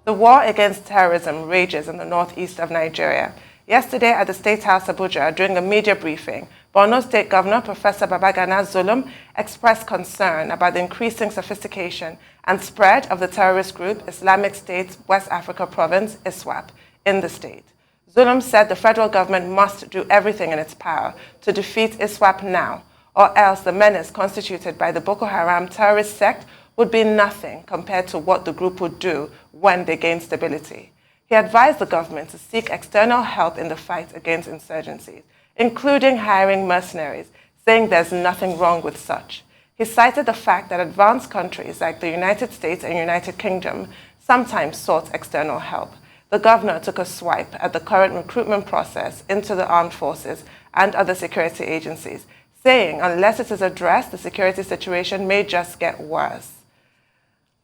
The war against terrorism rages in the northeast of Nigeria. Yesterday at the State House Abuja, during a media briefing, Borno State Governor Professor Babagana Zulum expressed concern about the increasing sophistication and spread of the terrorist group Islamic State's West Africa Province, ISWAP, in the state. Zulum said the federal government must do everything in its power to defeat ISWAP now, or else the menace constituted by the Boko Haram terrorist sect would be nothing compared to what the group would do when they gain stability. He advised the government to seek external help in the fight against insurgencies, including hiring mercenaries, saying there's nothing wrong with such. He cited the fact that advanced countries like the United States and United Kingdom sometimes sought external help. The governor took a swipe at the current recruitment process into the armed forces and other security agencies, saying unless it is addressed, the security situation may just get worse.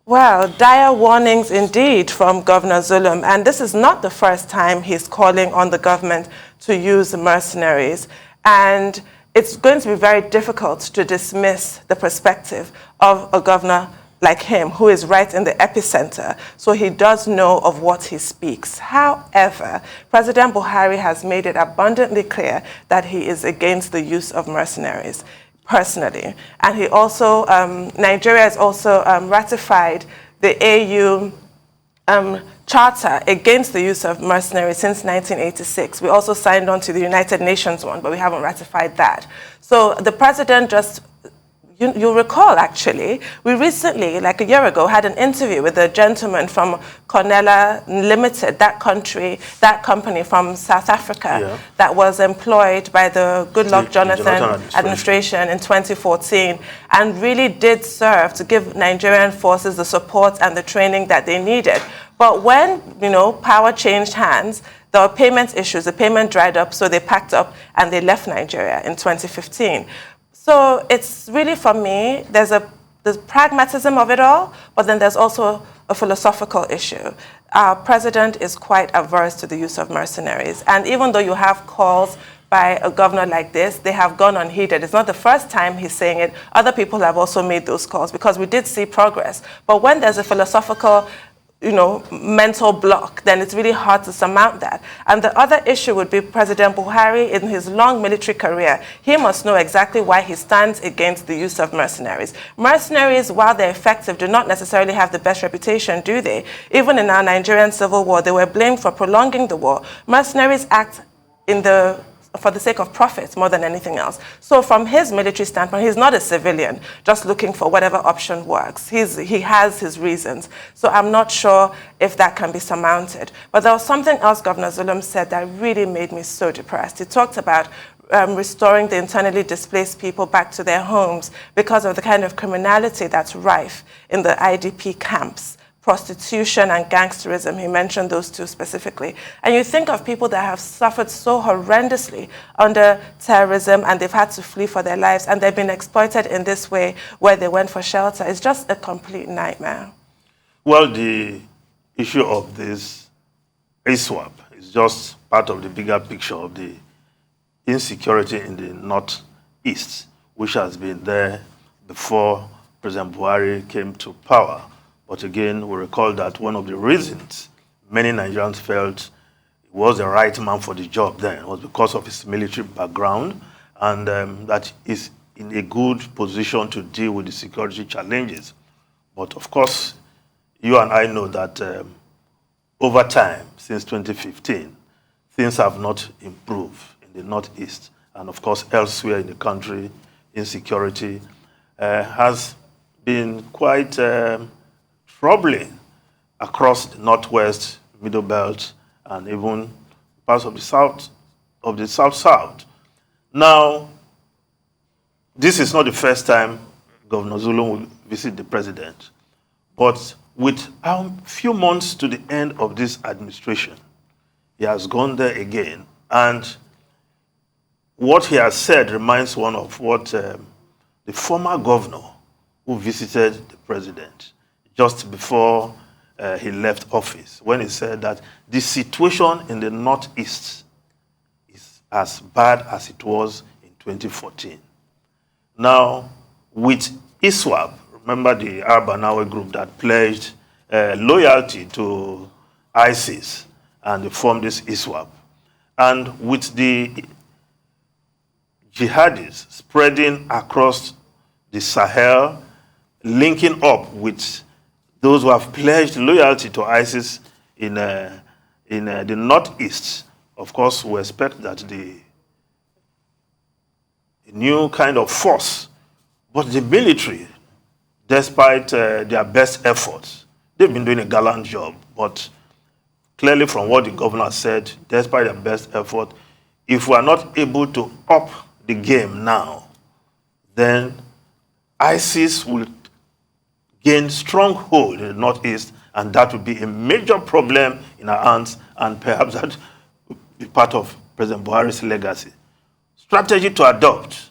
Well, dire warnings indeed from Governor Zulum, and this is not the first time he's calling on the government to use mercenaries. And it's going to be very difficult to dismiss the perspective of a governor like him, who is right in the epicenter, so he does know of what he speaks. However, President Buhari has made it abundantly clear that he is against the use of mercenaries, personally. And he also, Nigeria has also ratified the AU Charter against the use of mercenaries since 1986. We also signed on to the United Nations one, but we haven't ratified that. So the president just, you'll recall actually, we recently, like a year ago, had an interview with a gentleman from Cornella Limited, that company from South Africa, that was employed by the Goodluck Jonathan administration in 2014 and really did serve to give Nigerian forces the support and the training that they needed. But when, power changed hands, there were payment issues, the payment dried up, so they packed up and they left Nigeria in 2015. So it's really, for me, there's pragmatism of it all, but then there's also a philosophical issue. Our president is quite averse to the use of mercenaries. And even though you have calls by a governor like this, they have gone unheeded. It's not the first time he's saying it. Other people have also made those calls because we did see progress. But when there's a philosophical mental block, then it's really hard to surmount that. And the other issue would be President Buhari, in his long military career, he must know exactly why he stands against the use of mercenaries. Mercenaries, while they're effective, do not necessarily have the best reputation, do they? Even in our Nigerian civil war, they were blamed for prolonging the war. Mercenaries act for the sake of profit more than anything else. So from his military standpoint, he's not a civilian just looking for whatever option works. He has his reasons. So I'm not sure if that can be surmounted. But there was something else Governor Zulum said that really made me so depressed. He talked about restoring the internally displaced people back to their homes because of the kind of criminality that's rife in the IDP camps. Prostitution and gangsterism, he mentioned those two specifically. And you think of people that have suffered so horrendously under terrorism and they've had to flee for their lives and they've been exploited in this way where they went for shelter. It's just a complete nightmare. Well, the issue of this ISWAP is just part of the bigger picture of the insecurity in the northeast, which has been there before President Buhari came to power. But again, we recall that one of the reasons many Nigerians felt he was the right man for the job then was because of his military background and that is in a good position to deal with the security challenges. But of course, you and I know that over time, since 2015, things have not improved in the Northeast. And of course, elsewhere in the country, insecurity has been quite troubling across the Northwest, Middle Belt, and even parts of the South. Now, this is not the first time Governor Zulum will visit the president, but with a few months to the end of this administration, he has gone there again, and what he has said reminds one of what the former governor who visited the president just before he left office, when he said that the situation in the Northeast is as bad as it was in 2014. Now, with ISWAP, remember the Arab Anawe group that pledged loyalty to ISIS, and they formed this ISWAP. And with the jihadis spreading across the Sahel, linking up with those who have pledged loyalty to ISIS in the northeast, of course, we expect that the new kind of force, but the military, despite their best efforts, they've been doing a gallant job. But clearly from what the governor said, despite their best effort, if we are not able to up the game now, then ISIS will gain stronghold in the northeast, and that will be a major problem in our hands, and perhaps that will be part of President Buhari's legacy. Strategy to adopt.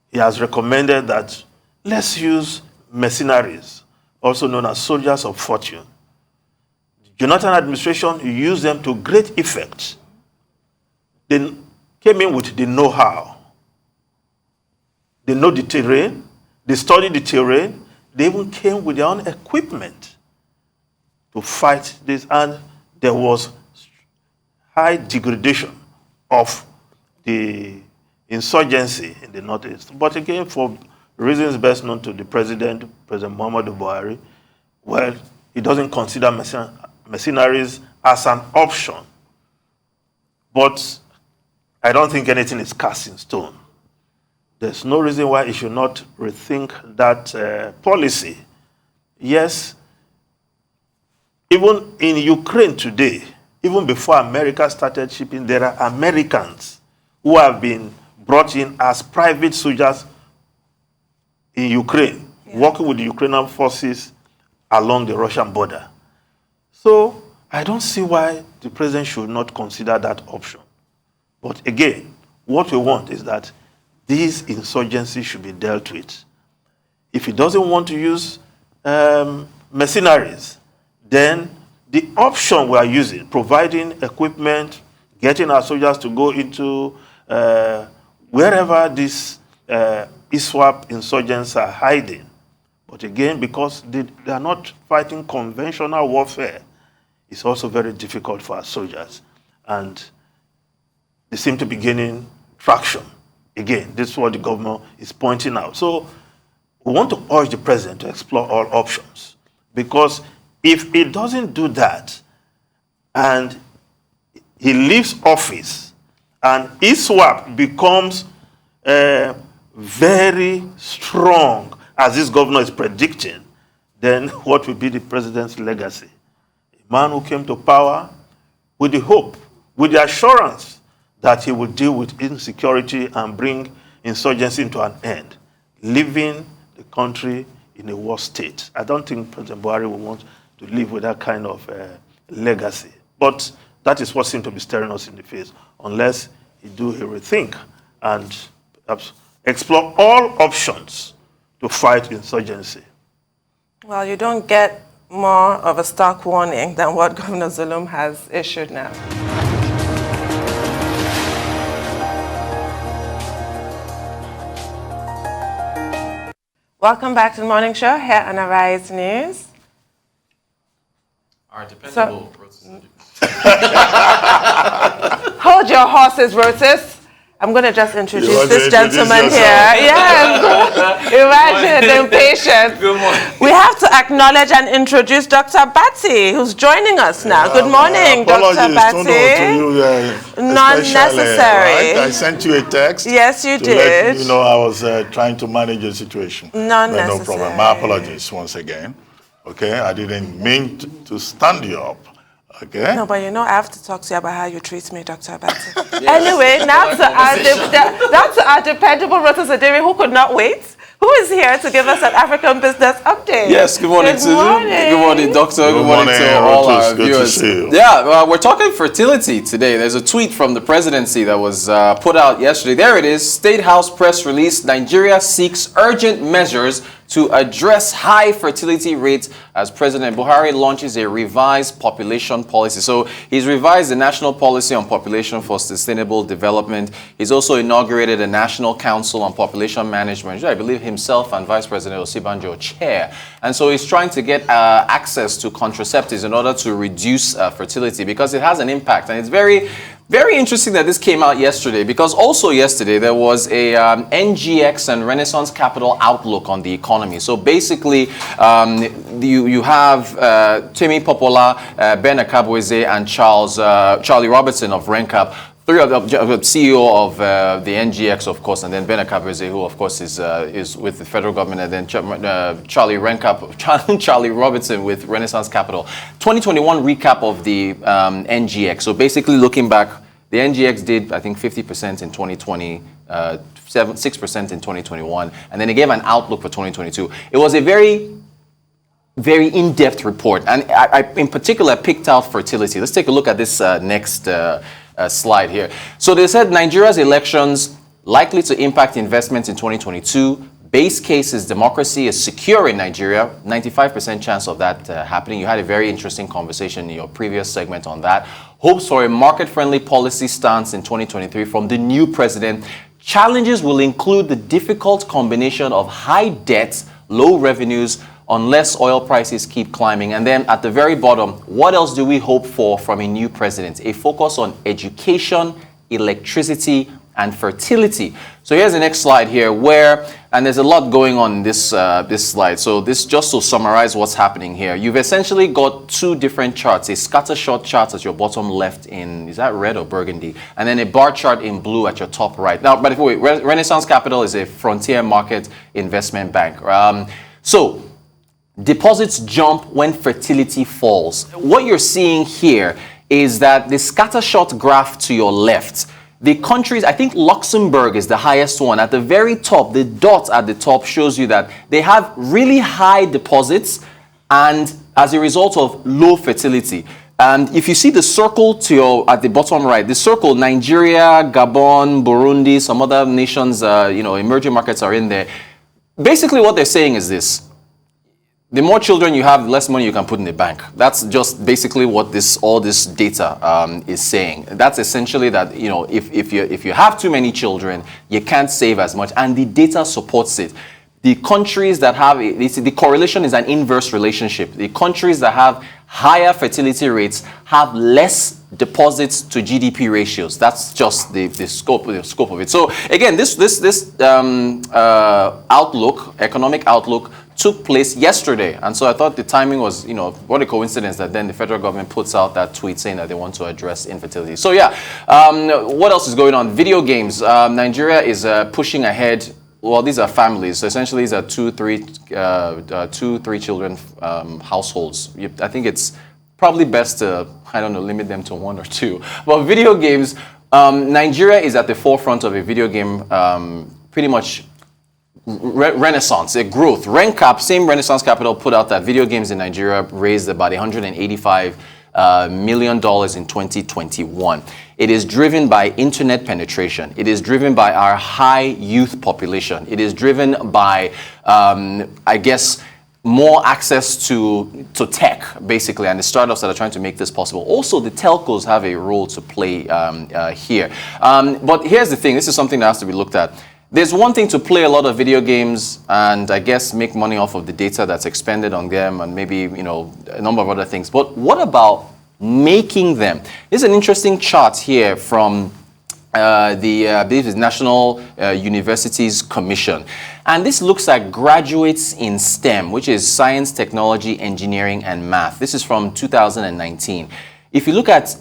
He has recommended that let's use mercenaries, also known as soldiers of fortune. The Jonathan administration used them to great effect. They came in with the know-how. They know the terrain. They studied the terrain. They even came with their own equipment to fight this, and there was high degradation of the insurgency in the northeast. But again, for reasons best known to the President Muhammadu Buhari, well, he doesn't consider mercenaries as an option. But I don't think anything is cast in stone. There's no reason why he should not rethink that policy. Yes, even in Ukraine today, even before America started shipping, there are Americans who have been brought in as private soldiers in Ukraine, working with the Ukrainian forces along the Russian border. So I don't see why the president should not consider that option. But again, what we want is that these insurgencies should be dealt with. If he doesn't want to use mercenaries, then the option we are using, providing equipment, getting our soldiers to go into wherever these ISWAP insurgents are hiding. But again, because they are not fighting conventional warfare, it's also very difficult for our soldiers. And they seem to be gaining traction. Again, this is what the governor is pointing out. So we want to urge the president to explore all options. Because if he doesn't do that, and he leaves office, and ISWAP becomes very strong, as this governor is predicting, then what will be the president's legacy? A man who came to power with the hope, with the assurance that he would deal with insecurity and bring insurgency into an end, leaving the country in a worse state. I don't think President Buhari will want to live with that kind of legacy. But that is what seems to be staring us in the face, unless he do a rethink and explore all options to fight insurgency. Well, you don't get more of a stark warning than what Governor Zulum has issued now. Welcome back to the morning show here on Arise News. Our dependable Hold your horses, Rotis. I'm going to just introduce this gentleman here. Yes. Imagine the impatience. Good morning. We have to acknowledge and introduce Dr. Batty, who's joining us now. Good morning, Dr. Batty. Not necessary. Right? I sent you a text. Yes, you to did. Let you know I was trying to manage the situation. Not necessary. No problem. My apologies once again. Okay, I didn't mean to stand you up. Okay. No, but you know, I have to talk to you about how you treat me, Dr. Batty. Anyway, now to our dependable Rotis Adiri, who could not wait. Who is here to give us an African business update? Yes, good morning, Susan. Good morning, Doctor. Good morning to all our viewers. Yeah, we're talking fertility today. There's a tweet from the presidency that was put out yesterday. There it is. State House press release. Nigeria seeks urgent measures to address high fertility rates as President Buhari launches a revised population policy. So he's revised the National Policy on Population for Sustainable Development. He's also inaugurated a National Council on Population Management, which I believe himself and Vice President Osibanjo chair. And so he's trying to get access to contraceptives in order to reduce fertility, because it has an impact. And it's very interesting that this came out yesterday, because also yesterday there was a NGX and Renaissance Capital outlook on the economy. So basically, you have Temi Popola, Ben Akabweze, and Charlie Robertson of RENCAP. Three of the CEO of the NGX, of course, and then Ben Akabweze, who of course is with the federal government, and then Charlie Robertson with Renaissance Capital. 2021 recap of the NGX. So basically, looking back, the NGX did, I think, 50% in 2020, 6% in 2021, and then they gave an outlook for 2022. It was a very in-depth report, and I in particular picked out fertility. Let's take a look at this next slide here. So they said Nigeria's elections likely to impact investment in 2022. Base case is democracy is secure in Nigeria. 95% chance of that happening. You had a very interesting conversation in your previous segment on that. Hopes for a market-friendly policy stance in 2023 from the new president. Challenges will include the difficult combination of high debt, low revenues, unless oil prices keep climbing. And then at the very bottom, what else do we hope for from a new president? A focus on education, electricity, and fertility. So here's the next slide here and there's a lot going on in this slide. So this, just to summarize what's happening here, you've essentially got two different charts, a scatter shot chart at your bottom left in, is that red or burgundy? And then a bar chart in blue at your top right. Now, by the way, Renaissance Capital is a frontier market investment bank. So deposits jump when fertility falls. What you're seeing here is that the scatter shot graph to your left, the countries, I think Luxembourg is the highest one. At the very top, the dot at the top shows you that they have really high deposits, and as a result of low fertility. And if you see the circle at the bottom right, the circle, Nigeria, Gabon, Burundi, some other nations, emerging markets are in there. Basically what they're saying is this: the more children you have, the less money you can put in the bank. That's just basically what all this data is saying. That's essentially that, if you have too many children, you can't save as much, and the data supports it. The countries that have the correlation is an inverse relationship. The countries that have higher fertility rates have less deposits to GDP ratios. That's just the scope of it. So again, this economic outlook took place yesterday, and so I thought the timing was, what a coincidence that then the federal government puts out that tweet saying that they want to address infertility. So yeah, what else is going on? Video games. Nigeria is pushing ahead. Well, these are families. So essentially, these are two, three children households. I think it's probably best to, limit them to one or two. But video games, Nigeria is at the forefront of a video game, pretty much renaissance, a growth. RENCAP, same Renaissance Capital, put out that video games in Nigeria raised about $185 million in 2021. It is driven by internet penetration. It is driven by our high youth population. It is driven by, more access to tech, basically, and the startups that are trying to make this possible. Also, the telcos have a role to play here. But here's the thing. This is something that has to be looked at. There's one thing to play a lot of video games and make money off of the data that's expended on them, and maybe, a number of other things. But what about making them? There's an interesting chart here from I believe it's National Universities Commission. And this looks at graduates in STEM, which is science, technology, engineering, and math. This is from 2019. If you look at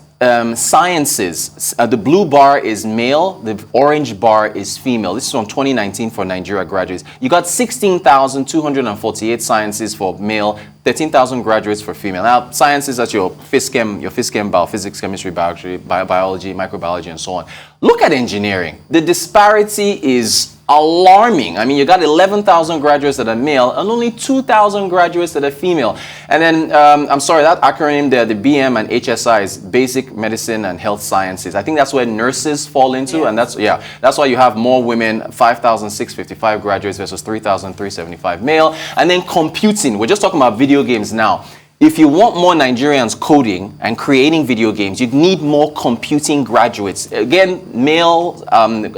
sciences, the blue bar is male, the orange bar is female. This is from 2019 for Nigeria graduates. You got 16,248 sciences for male, 13,000 graduates for female. Now, sciences, that's your phys-chem, biophysics, chemistry, biology, microbiology, and so on. Look at engineering. The disparity is alarming. I mean, you got 11,000 graduates that are male and only 2,000 graduates that are female. And then, I'm sorry, that acronym there, the BM and HSI is Basic Medicine and Health Sciences. I think that's where nurses fall into, Yes. and that's why you have more women, 5,655 graduates versus 3,375 male. And then computing, we're just talking about video games now. If you want more Nigerians coding and creating video games, you need more computing graduates. Again, male,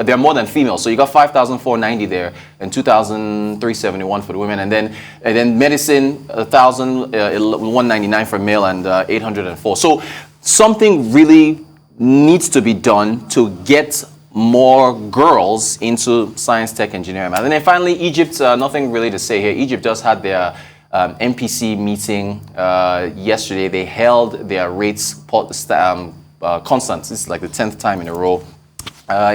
they're more than female. So you got 5,490 there and 2,371 for the women. And then medicine, 1,199 for male and 804. So something really needs to be done to get more girls into science, tech, engineering, math. And then finally, Egypt, nothing really to say here. Egypt just had their MPC meeting yesterday. They held their rates constant. This is like the 10th time in a row.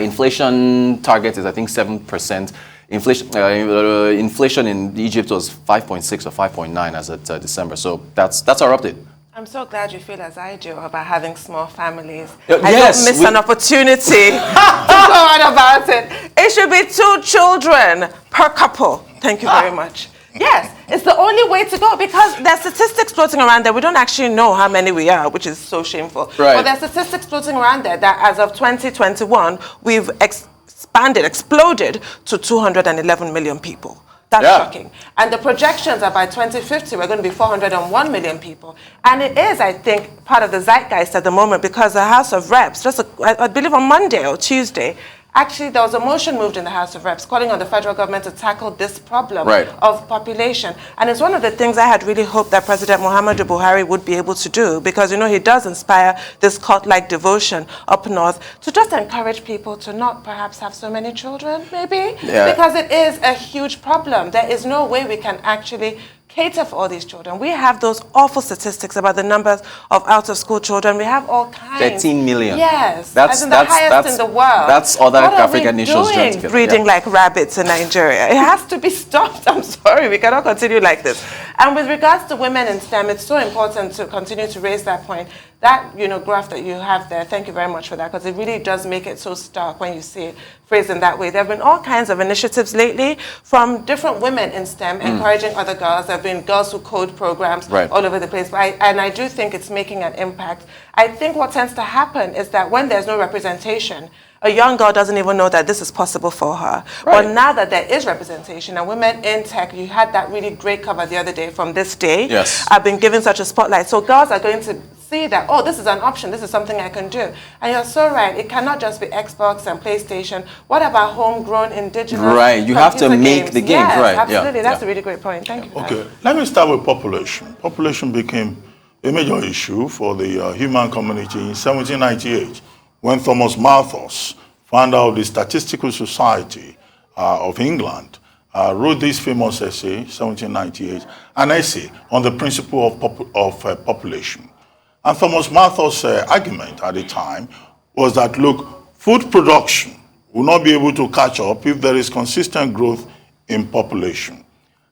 Inflation target is, I think, 7%. Inflation in Egypt was 5.6 or 5.9 as of December. So that's our update. I'm so glad you feel as I do about having small families. Yes, I don't miss an opportunity to go on about it. It should be 2 children per couple. Thank you very much. Yes, it's the only way to go because there's statistics floating around there. We don't actually know how many we are, which is so shameful. Right. But there's statistics floating around there that as of 2021, we've exploded to 211 million people. That's shocking. And the projections are by 2050, we're going to be 401 million people. And it is, I think, part of the zeitgeist at the moment because the House of Reps, I believe on Monday or Tuesday, actually, there was a motion moved in the House of Reps calling on the federal government to tackle this problem of population. And it's one of the things I had really hoped that President Muhammadu Buhari would be able to do because, you know, he does inspire this cult-like devotion up north to just encourage people to not perhaps have so many children, maybe, because it is a huge problem. There is no way we can actually cater for all these children. We have those awful statistics about the numbers of out-of-school children. We have all kinds. 13 million. Yes, that's the highest in the world. That's other African nations joined together. Breeding like rabbits in Nigeria. It has to be stopped. I'm sorry, we cannot continue like this. And with regards to women in STEM, it's so important to continue to raise that point. That, you know, graph that you have there, thank you very much for that, because it really does make it so stark when you see it phrased in that way. There have been all kinds of initiatives lately from different women in STEM encouraging other girls. There have been girls who code programs all over the place. But I do think it's making an impact. I think what tends to happen is that when there's no representation, a young girl doesn't even know that this is possible for her. But now that there is representation, and women in tech, you had that really great cover the other day from This Day. Yes. I've been given such a spotlight. So girls are going to see that, oh, this is an option, this is something I can do. And you're so right, it cannot just be Xbox and PlayStation. What about homegrown, indigenous you have to make the games, yes, absolutely, that's a really great point. Thank you. Okay, let me start with population. Population became a major issue for the human community in 1798 when Thomas Malthus, founder of the Statistical Society of England, wrote this famous essay, 1798, an essay on the principle of population. And Thomas Malthus' argument at the time was that, look, food production will not be able to catch up if there is consistent growth in population.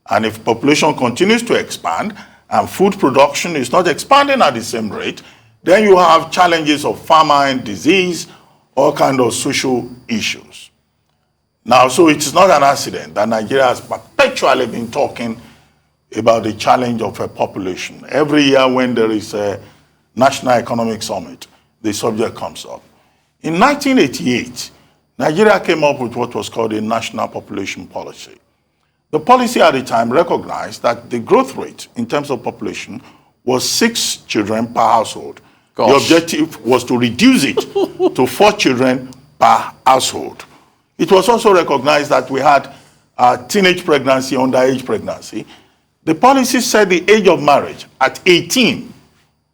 And if population continues to expand and food production is not expanding at the same rate, then you have challenges of famine, disease, all kinds of social issues. Now, so it's not an accident that Nigeria has perpetually been talking about the challenge of a population. Every year when there is a National Economic Summit, the subject comes up. In 1988, Nigeria came up with what was called a National Population Policy. The policy at the time recognized that the growth rate in terms of population was 6 children per household. Gosh. The objective was to reduce it to 4 children per household. It was also recognized that we had teenage pregnancy, underage pregnancy. The policy set the age of marriage at 18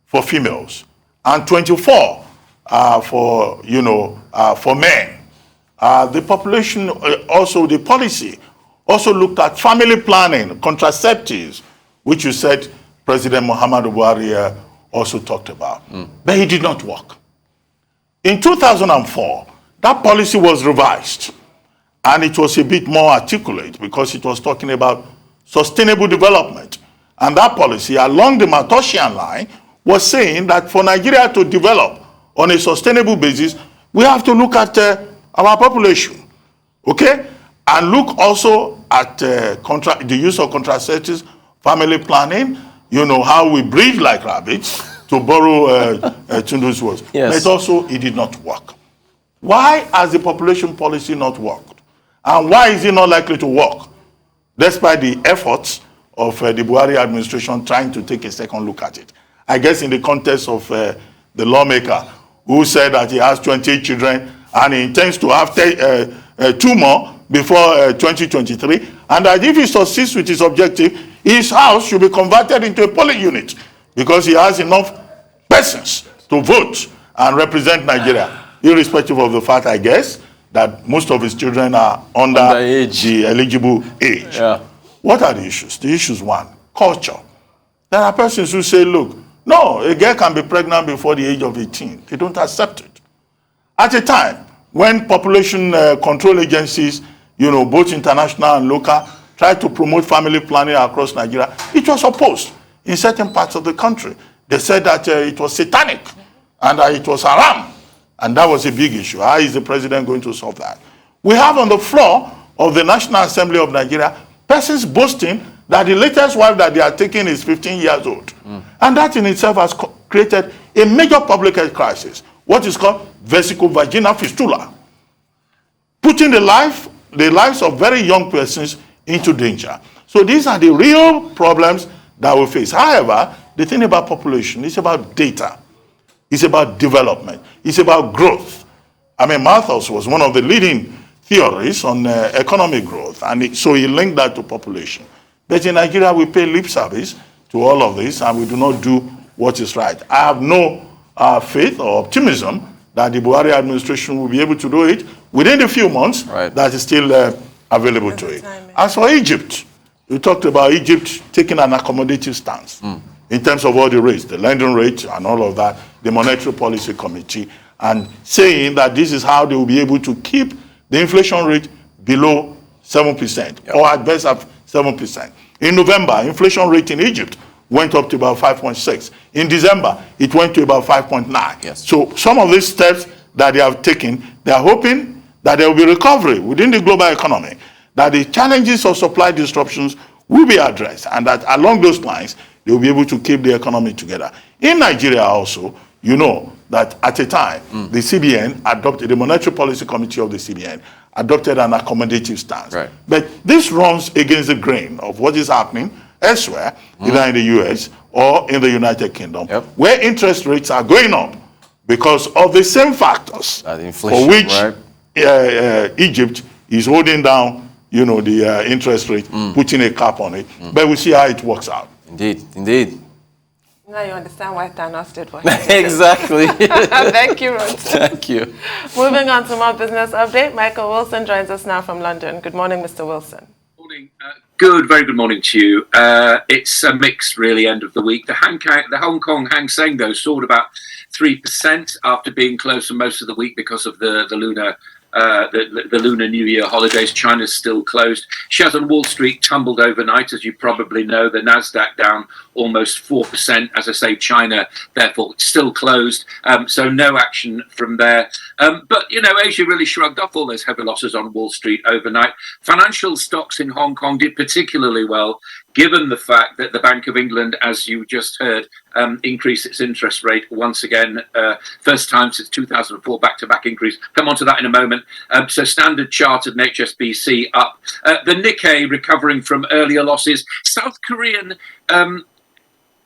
for females and 24 for men. The population the policy also looked at family planning, contraceptives, which you said President Muhammadu Buhari also talked about. But it did not work. In 2004, that policy was revised, and it was a bit more articulate because it was talking about sustainable development. And that policy, along the Malthusian line, was saying that for Nigeria to develop on a sustainable basis, we have to look at our population, okay? and look also at the use of contraceptives, family planning, you know, how we breed like rabbits, to borrow Tundu's words. Yes. But also, it did not work. Why has the population policy not worked? And why is it not likely to work, despite the efforts of the Buhari administration trying to take a second look at it? I guess in the context of the lawmaker who said that he has 28 children and he intends to have 2 more before 2023, and that if he succeeds with his objective, his house should be converted into a polling unit because he has enough persons to vote and represent Nigeria, irrespective of the fact, I guess, that most of his children are under the eligible age. Yeah. What are the issues? The issues, one, culture. There are persons who say, look, no, a girl can be pregnant before the age of 18. They don't accept it. At a time when population control agencies, you know, both international and local, tried to promote family planning across Nigeria, it was opposed in certain parts of the country. They said that it was satanic and that it was haram. And that was a big issue. How is the president going to solve that? We have on the floor of the National Assembly of Nigeria persons boasting that the latest wife that they are taking is 15 years old. And that in itself has created a major public health crisis, what is called vesico-vaginal fistula, putting the lives of very young persons into danger. So these are the real problems that we face. However, the thing about population is about data. It's about development. It's about growth. I mean, Malthus was one of the leading theories on economic growth, and so he linked that to population. But in Nigeria, we pay lip service to all of this, and we do not do what is right. I have no faith or optimism that the Buhari administration will be able to do it within the few months that is still available to it. As for Egypt, you talked about Egypt taking an accommodative stance in terms of all the rates, the lending rate and all of that, the Monetary Policy Committee, and saying that this is how they will be able to keep the inflation rate below 7%, or at best at 7%. In November, inflation rate in Egypt went up to about 5.6. In December, it went to about 5.9. Yes. So some of these steps that they have taken, they are hoping that there will be recovery within the global economy, that the challenges of supply disruptions will be addressed, and that along those lines, they will be able to keep the economy together. In Nigeria also, you know that at a time, the CBN adopted, the Monetary Policy Committee of the CBN adopted an accommodative stance. Right. But this runs against the grain of what is happening elsewhere, either in the US or in the United Kingdom, where interest rates are going up because of the same factors for which Egypt is holding down, you know, the interest rate, putting a cap on it. But we see how it works out. Indeed, indeed. Now you understand why Thanos did what he did. Exactly. Thank you, Ron. Thank you. Moving on to more business update, Michael Wilson joins us now from London. Good morning, Mr. Wilson. Morning. Very good morning to you. It's a mixed, really, end of the week. The Hong Kong Hang Seng, though, soared about 3% after being closed for most of the week because of the lunar the Lunar New Year holidays. China's still closed. Shares on Wall Street tumbled overnight, as you probably know. The Nasdaq down almost 4%. As I say, China, therefore, still closed. So no action from there. But, you know, Asia really shrugged off all those heavy losses on Wall Street overnight. Financial stocks in Hong Kong did particularly well, given the fact that the Bank of England, as you just heard, increased its interest rate once again, first time since 2004, back-to-back increase. Come on to that in a moment. So Standard Chartered and HSBC up. The Nikkei recovering from earlier losses. South Korean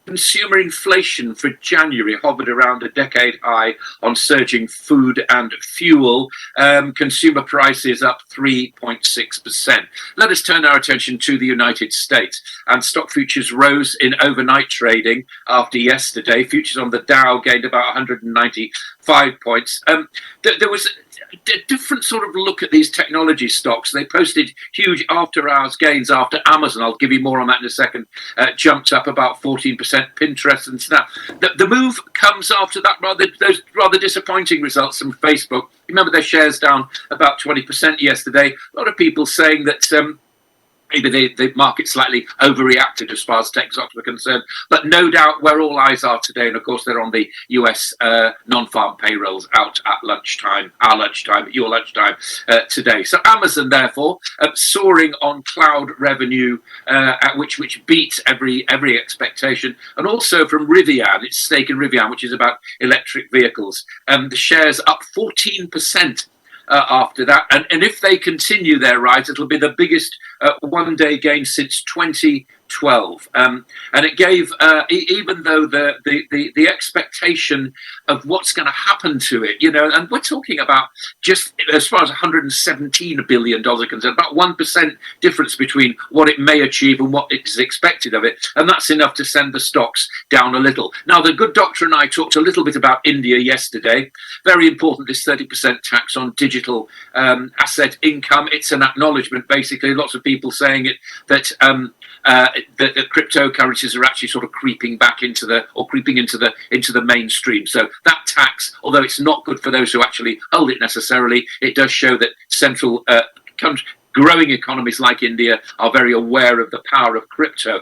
consumer inflation for January hovered around a decade high on surging food and fuel. Consumer prices up 3.6%. Let us turn our attention to the United States. And stock futures rose in overnight trading after yesterday. Futures on the Dow gained about 195 points. There was a different sort of look at these technology stocks. They posted huge after-hours gains after Amazon. I'll give you more on that in a second. Jumped up about 14%. Pinterest and Snap. The move comes after those rather disappointing results from Facebook. Remember, their shares down about 20% yesterday. A lot of people saying that maybe the market slightly overreacted as far as tech stocks were concerned. But no doubt where all eyes are today, and of course they're on the US non-farm payrolls out at lunchtime, our lunchtime, your lunchtime today. So Amazon, therefore, soaring on cloud revenue, at which beat every expectation, and also from Rivian, its stake in Rivian, which is about electric vehicles. The shares up 14%. After that, and if they continue their rise, it'll be the biggest one-day gain since 2012. And it gave, even though the expectation of what's going to happen to it, and we're talking about just as far as $117 billion concerned, about 1% difference between what it may achieve and what is expected of it, and that's enough to send the stocks down a little. Now, the good doctor and I talked a little bit about India yesterday. Very important, this 30% tax on digital asset income. It's an acknowledgement, basically. Lots of people saying it that the cryptocurrencies are actually sort of creeping into the mainstream. So that tax, although it's not good for those who actually hold it necessarily, it does show that central growing economies like India are very aware of the power of crypto.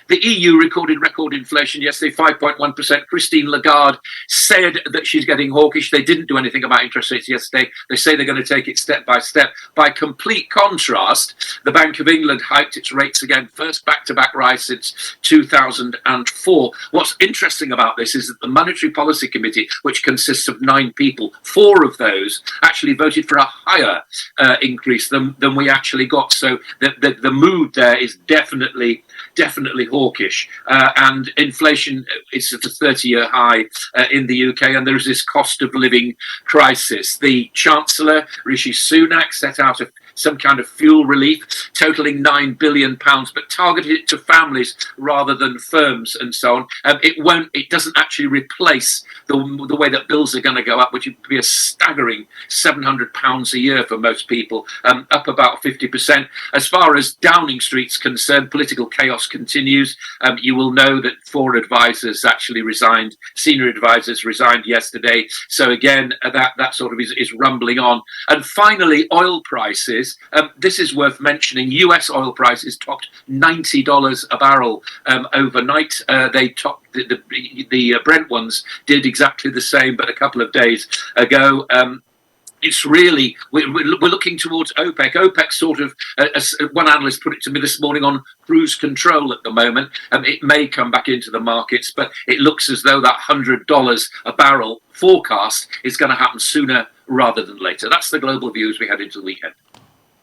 The EU recorded record inflation yesterday, 5.1%. Christine Lagarde said that she's getting hawkish. They didn't do anything about interest rates yesterday. They say they're going to take it step by step. By complete contrast, the Bank of England hiked its rates again, first back-to-back rise since 2004. What's interesting about this is that the Monetary Policy Committee, which consists of 9 people, 4 of those actually voted for a higher increase than we actually got. So the mood there is definitely hawkish, and inflation is at a 30-year high in the UK, and there's this cost of living crisis. The Chancellor, Rishi Sunak, set out some kind of fuel relief totaling £9 billion, but targeted it to families rather than firms and so on. It doesn't actually replace the way that bills are going to go up, which would be a staggering £700 a year for most people, up about 50%. As far as Downing Street's concerned, political chaos continues. You will know that 4 advisors actually resigned, senior advisors resigned yesterday. So again, that sort of is rumbling on. And finally, oil prices. This is worth mentioning. US oil prices topped $90 a barrel overnight. They topped the Brent ones did exactly the same, but a couple of days ago. It's really, we're looking towards OPEC. OPEC sort of, as one analyst put it to me this morning, on cruise control at the moment. It may come back into the markets, but it looks as though that $100 a barrel forecast is going to happen sooner rather than later. That's the global view as we head into the weekend.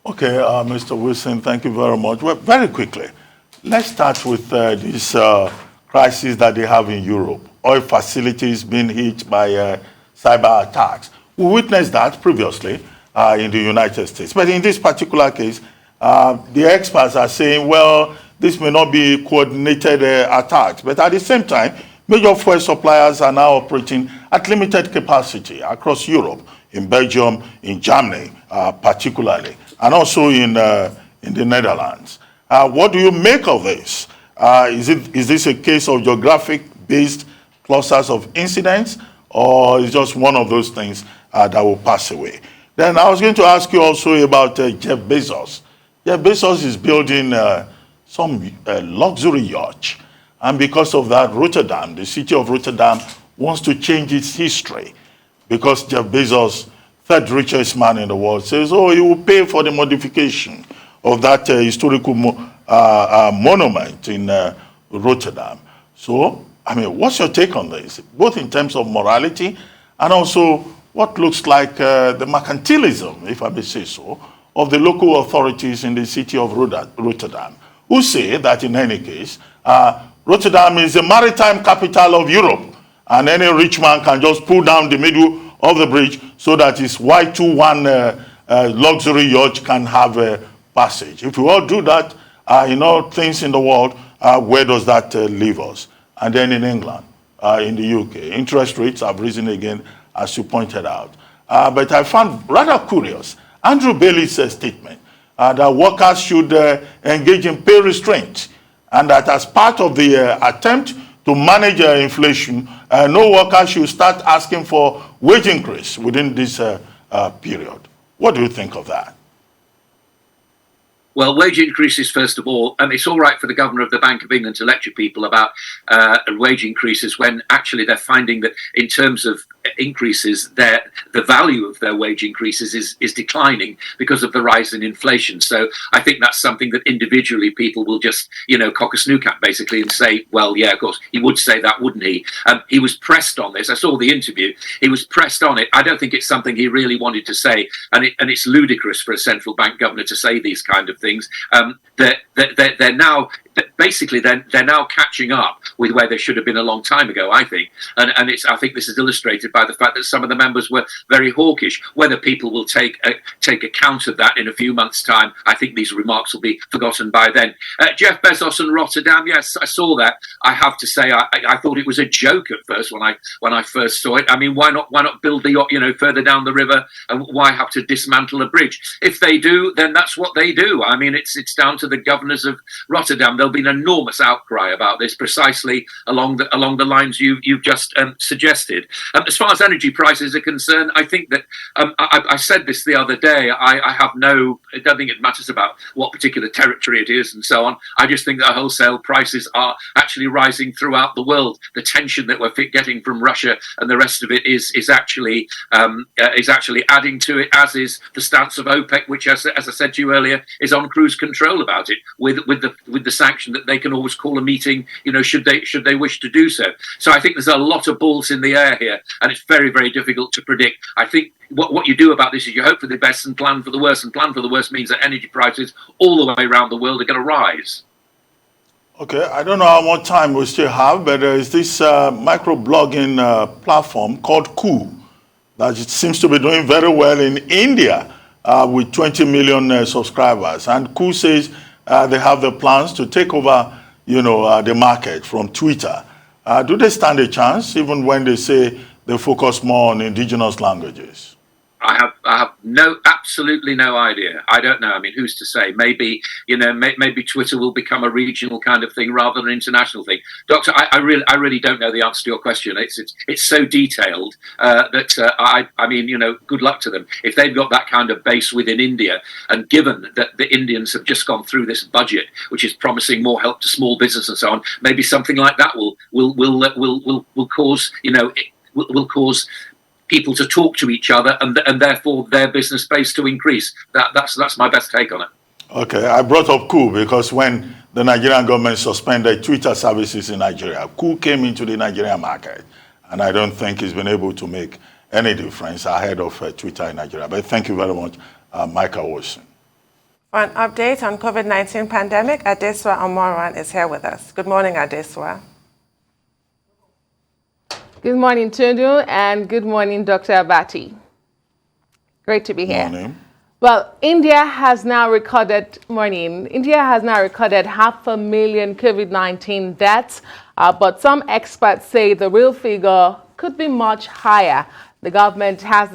Okay, Mr. Wilson, thank you very much. Well, very quickly, let's start with this crisis that they have in Europe. Oil facilities being hit by cyber attacks. We witnessed that previously in the United States. But in this particular case, the experts are saying, well, this may not be coordinated attacks. But at the same time, major fuel suppliers are now operating at limited capacity across Europe, in Belgium, in Germany particularly, and also in the Netherlands. What do you make of this? Is this a case of geographic-based clusters of incidents, or is just one of those things that will pass away? Then I was going to ask you also about Jeff Bezos. Jeff Bezos is building some luxury yacht, and because of that, Rotterdam, the city of Rotterdam, wants to change its history, because Jeff Bezos, third richest man in the world, says, oh, he will pay for the modification of that historical monument in Rotterdam. So, I mean, what's your take on this, both in terms of morality and also what looks like the mercantilism, if I may say so, of the local authorities in the city of Rotterdam, who say that in any case, Rotterdam is the maritime capital of Europe, and any rich man can just pull down the middle of the bridge so that his Y21 luxury yacht can have a passage. If we all do that, in all things in the world, where does that leave us? And then in England, in the UK, interest rates have risen again, as you pointed out. But I found rather curious Andrew Bailey's statement that workers should engage in pay restraint, and that as part of the attempt to manage inflation, no worker should start asking for wage increase within this period. What do you think of that? Well, wage increases, first of all, it's all right for the Governor of the Bank of England to lecture people about wage increases when actually they're finding that in terms of increases, the value of their wage increases is declining because of the rise in inflation. So I think that's something that individually people will just, cock a snook at basically and say, well, yeah, of course, he would say that, wouldn't he? He was pressed on this. I saw the interview. He was pressed on it. I don't think it's something he really wanted to say. And it's ludicrous for a central bank governor to say these kind of things. They're now basically they're now catching up with where they should have been a long time ago, I think. And I think this is illustrated by the fact that some of the members were very hawkish. Whether people will take account of that in a few months' time, I think these remarks will be forgotten by then. Jeff Bezos and Rotterdam, yes, I saw that. I have to say, I thought it was a joke at first when I first saw it. I mean, why not build the yacht, further down the river, and why have to dismantle a bridge? If they do, then that's what they do. I mean, it's down to the governors of Rotterdam. There'll be an enormous outcry about this, precisely along the lines you've just suggested. As far as energy prices are concerned, I think that I said this the other day. I don't think it matters about what particular territory it is and so on. I just think that wholesale prices are actually rising throughout the world. The tension that we're getting from Russia and the rest of it is actually adding to it, as is the stance of OPEC, which, as I said to you earlier, is on cruise control about it, with the sanction that they can always call a meeting, should they wish to do so. So I think there's a lot of balls in the air here, and it's very, very difficult to predict. I think what you do about this is you hope for the best and plan for the worst, and plan for the worst means that energy prices all the way around the world are going to rise. Okay, I don't know how much time we still have, but there is this microblogging platform called Coup that seems to be doing very well in India with 20 million subscribers. And Coup says they have the plans to take over, the market from Twitter. Do they stand a chance, even when they say they focus more on indigenous languages? I have absolutely no idea. I don't know. I mean, who's to say? Maybe, maybe Twitter will become a regional kind of thing rather than an international thing. Doctor, I really don't know the answer to your question. It's so detailed that I mean, good luck to them. If they've got that kind of base within India, and given that the Indians have just gone through this budget, which is promising more help to small business and so on, maybe something like that will cause, will cause people to talk to each other, and therefore their business base to increase. That's my best take on it. Okay, I brought up Coup because when the Nigerian government suspended Twitter services in Nigeria, Coup came into the Nigerian market, and I don't think it's been able to make any difference ahead of Twitter in Nigeria. But thank you very much, Michael Wilson. For an update on COVID-19 pandemic, Adeswa Omoran is here with us. Good morning, Adeswa. Good morning, Tundu, and good morning, Dr. Abati. Great to be here. Morning. Well, India has now recorded 500,000 COVID-19 deaths, but some experts say the real figure could be much higher. The government has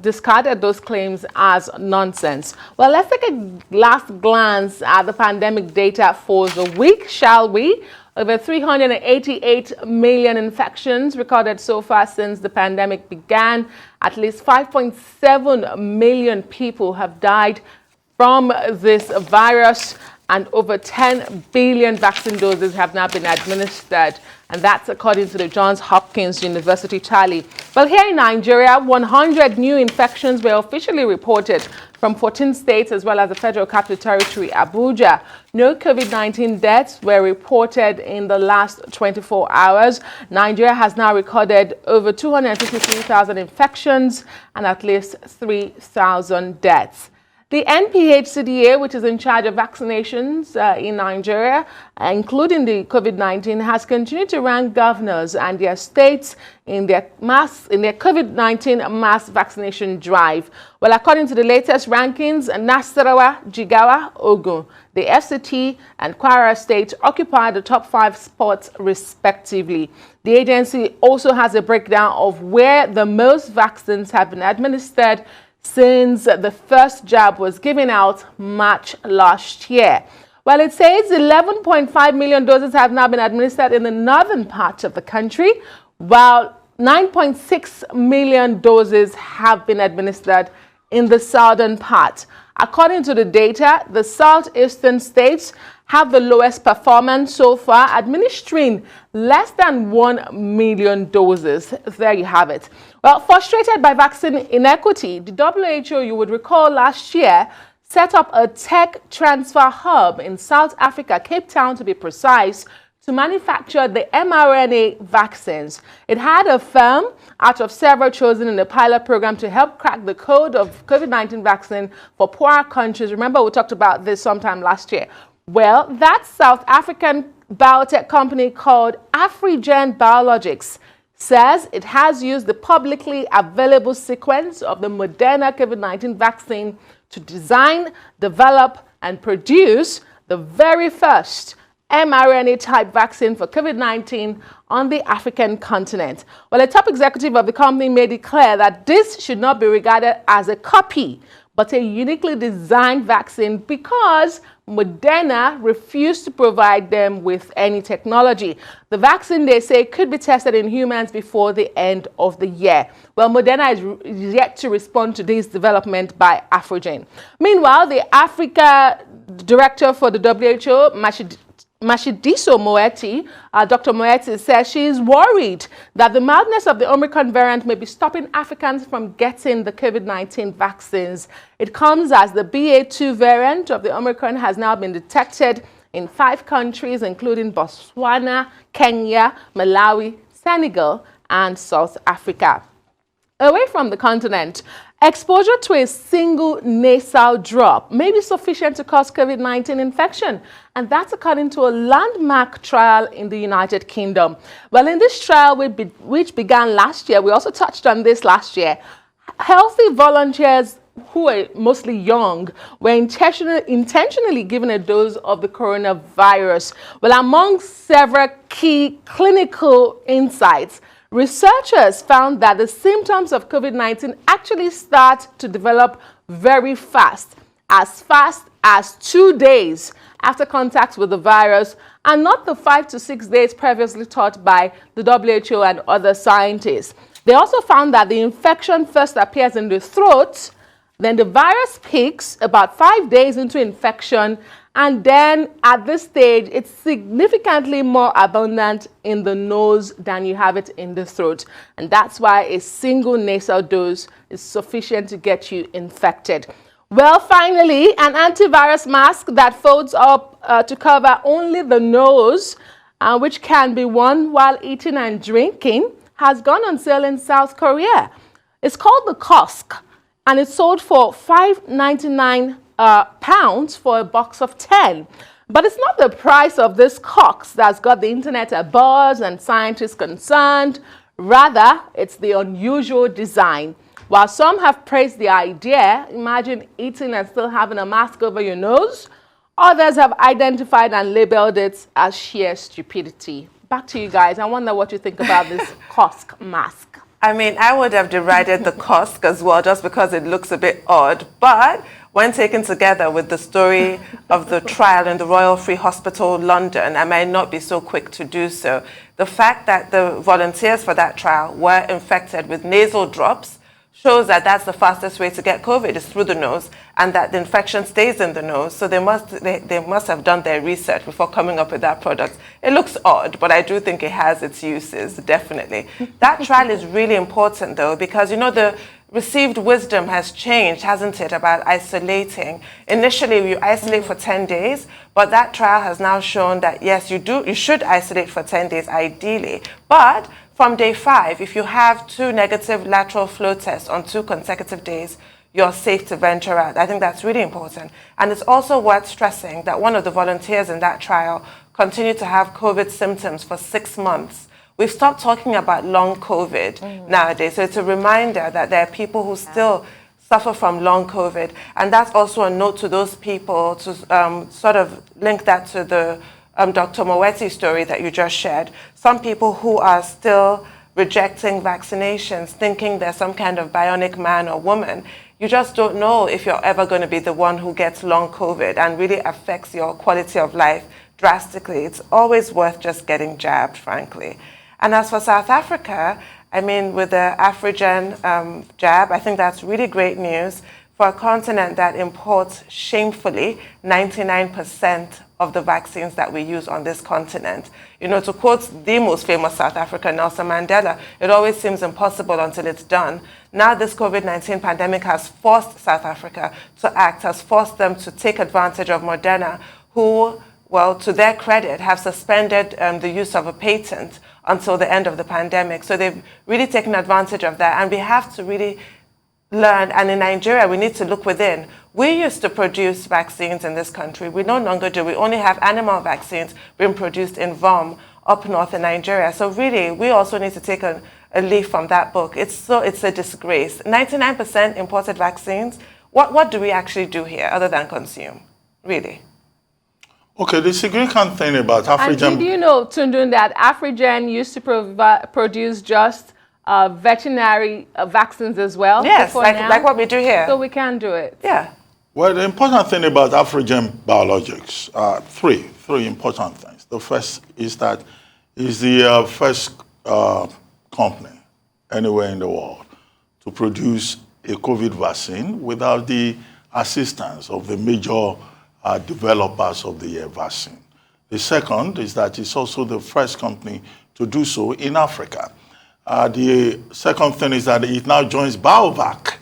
discarded those claims as nonsense. Well, let's take a last glance at the pandemic data for the week, shall we? Over 388 million infections recorded so far since the pandemic began. At least 5.7 million people have died from this virus, and over 10 billion vaccine doses have now been administered. And that's according to the Johns Hopkins University tally. Well, here in Nigeria, 100 new infections were officially reported from 14 states as well as the Federal Capital Territory, Abuja. No COVID-19 deaths were reported in the last 24 hours. Nigeria has now recorded over 253,000 infections and at least 3,000 deaths. The NPHCDA, which is in charge of vaccinations in Nigeria, including the COVID-19, has continued to rank governors and their states in their COVID-19 mass vaccination drive. Well, according to the latest rankings, Nasarawa, Jigawa, Ogun, the FCT, and Kwara State occupy the top 5 spots respectively. The agency also has a breakdown of where the most vaccines have been administered since the first jab was given out March last year. Well, it says 11.5 million doses have now been administered in the northern part of the country, while 9.6 million doses have been administered in the southern part. According to the data, the southeastern states have the lowest performance so far, administering less than 1 million doses. There you have it. Well, frustrated by vaccine inequity, the WHO, you would recall last year, set up a tech transfer hub in South Africa, Cape Town to be precise, to manufacture the mRNA vaccines. It had a firm out of several chosen in the pilot program to help crack the code of COVID-19 vaccine for poorer countries. Remember, we talked about this sometime last year. Well, that South African biotech company called Afrigen Biologics says it has used the publicly available sequence of the Moderna COVID-19 vaccine to design, develop, and produce the very first mRNA-type vaccine for COVID-19 on the African continent. Well, a top executive of the company made it clear that this should not be regarded as a copy, but a uniquely designed vaccine because Moderna refused to provide them with any technology. The vaccine, they say, could be tested in humans before the end of the year. Well, Moderna is yet to respond to this development by Afrigen. Meanwhile, the Africa director for the WHO, Mashidiso Moeti, Dr. Moeti says she is worried that the madness of the Omicron variant may be stopping Africans from getting the COVID-19 vaccines. It comes as the BA2 variant of the Omicron has now been detected in 5 countries, including Botswana, Kenya, Malawi, Senegal, and South Africa. Away from the continent, exposure to a single nasal drop may be sufficient to cause COVID-19 infection, and that's according to a landmark trial in the United Kingdom. Well, in this trial, which began last year, we also touched on this last year, healthy volunteers who are mostly young were intentionally given a dose of the coronavirus. Well, among several key clinical insights, researchers found that the symptoms of COVID-19 actually start to develop very fast as 2 days after contact with the virus, and not the 5 to 6 days previously taught by the WHO and other scientists. They also found that the infection first appears in the throat, then the virus peaks about 5 days into infection, and then at this stage, it's significantly more abundant in the nose than you have it in the throat. And that's why a single nasal dose is sufficient to get you infected. Well, finally, an antivirus mask that folds up to cover only the nose, which can be worn while eating and drinking, has gone on sale in South Korea. It's called the Kosk, and it's sold for £5.99 pounds for a box of 10. But it's not the price of this Kosk that's got the internet abuzz and scientists concerned. Rather, it's the unusual design. While some have praised the idea, imagine eating and still having a mask over your nose, others have identified and labeled it as sheer stupidity. Back to you guys. I wonder what you think about this Kosk mask. I mean, I would have derided the Kosk as well, just because it looks a bit odd. But when taken together with the story of the trial in the Royal Free Hospital, London, I might not be so quick to do so. The fact that the volunteers for that trial were infected with nasal drops shows that that's the fastest way to get COVID, is through the nose, and that the infection stays in the nose. So they must have done their research before coming up with that product. It looks odd, but I do think it has its uses, definitely. That trial is really important, though, because, you know, the received wisdom has changed, hasn't it, about isolating. Initially, you isolate for 10 days, but that trial has now shown that, yes, you should isolate for 10 days, ideally. But from day 5, if you have 2 negative lateral flow tests on 2 consecutive days, you're safe to venture out. I think that's really important. And it's also worth stressing that one of the volunteers in that trial continued to have COVID symptoms for 6 months. We've stopped talking about long COVID nowadays. So it's a reminder that there are people who still suffer from long COVID. And that's also a note to those people to sort of link that to the Dr. Moeti story that you just shared. Some people who are still rejecting vaccinations, thinking they're some kind of bionic man or woman. You just don't know if you're ever going to be the one who gets long COVID and really affects your quality of life drastically. It's always worth just getting jabbed, frankly. And as for South Africa, I mean, with the Afrigen jab, I think that's really great news. for a continent that imports shamefully 99% of the vaccines that we use on this continent. You know, to quote the most famous South African, Nelson Mandela, it always seems impossible until it's done. Now this COVID-19 pandemic has forced South Africa to act, has forced them to take advantage of Moderna, who, well, to their credit, have suspended the use of a patent until the end of the pandemic. So they've really taken advantage of that, and we have to really learn, and in Nigeria, we need to look within. We used to produce vaccines in this country. We no longer do. We only have animal vaccines being produced in VOM up north in Nigeria. So really, we also need to take a leaf from that book. It's a disgrace. 99% imported vaccines. What do we actually do here other than consume? Really? Okay, the significant thing about Afrigen... And did you know, Tundun, that Afrigen used to produce just veterinary vaccines as well? Yes, like what we do here. So we can do it. Yeah. Well, the important thing about Afrigen Biologics, three important things. The first is that it's the first company anywhere in the world to produce a COVID vaccine without the assistance of the major developers of the vaccine. The second is that it's also the first company to do so in Africa. The second thing is that it now joins BioVac,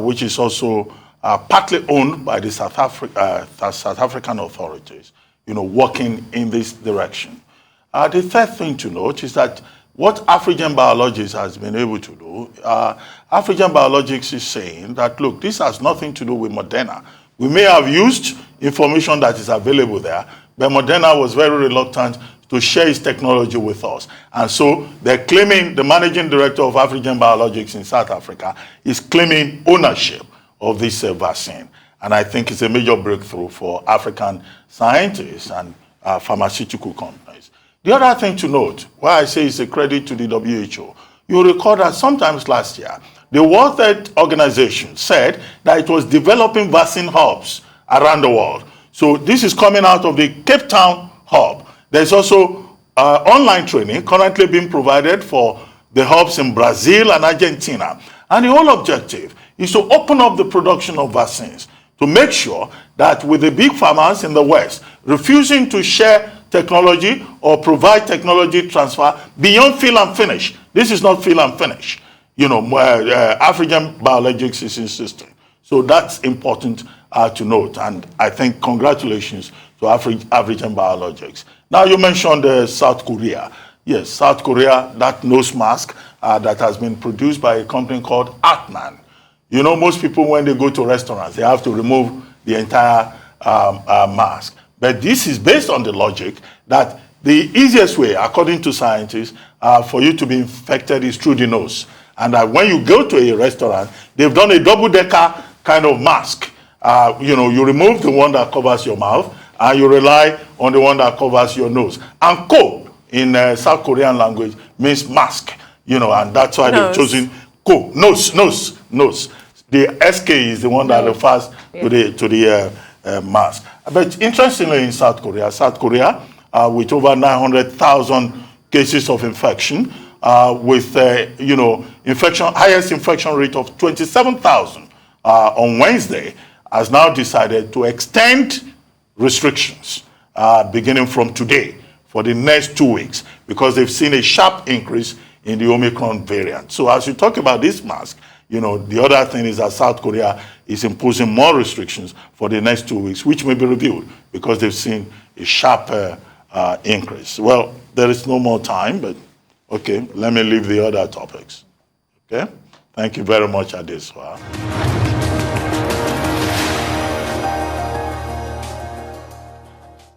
which is also partly owned by the South African authorities, you know, working in this direction. The third thing to note is that what Afrigen Biologics has been able to do, Afrigen Biologics is saying that, look, this has nothing to do with Moderna. We may have used information that is available there, but Moderna was very reluctant to share its technology with us. And so they're claiming, the managing director of Afrigen Biologics in South Africa is claiming ownership of this vaccine. And I think it's a major breakthrough for African scientists and pharmaceutical companies. The other thing to note, why I say it's a credit to the WHO, you'll recall that sometimes last year, the World Health Organization said that it was developing vaccine hubs around the world. So this is coming out of the Cape Town hub. There's also online training currently being provided for the hubs in Brazil and Argentina. And the whole objective is to open up the production of vaccines to make sure that with the big pharmas in the West refusing to share technology or provide technology transfer beyond fill and finish. This is not fill and finish. You know, Afrigen Biologics is insisting. So that's important to note. And I think congratulations to Afrigen Biologics. Now you mentioned South Korea. Yes, South Korea, that nose mask that has been produced by a company called Atman. You know, most people when they go to restaurants, they have to remove the entire mask. But this is based on the logic that the easiest way, according to scientists, for you to be infected is through the nose. And when you go to a restaurant, they've done a double-decker kind of mask. You know, you remove the one that covers your mouth, and you rely on the one that covers your nose. And ko in South Korean language means mask. You know, and that's why they've chosen ko, nose. The SK is the one that refers to the mask. But interestingly, in South Korea, with over 900,000 cases of infection, with highest infection rate of 27,000 on Wednesday, has now decided to extend restrictions beginning from today for the next 2 weeks because they've seen a sharp increase in the Omicron variant. So as you talk about this mask, you know, the other thing is that South Korea is imposing more restrictions for the next 2 weeks, which may be reviewed because they've seen a sharp increase. Well, there is no more time, but okay, let me leave the other topics. Okay? Thank you very much, Adeswa.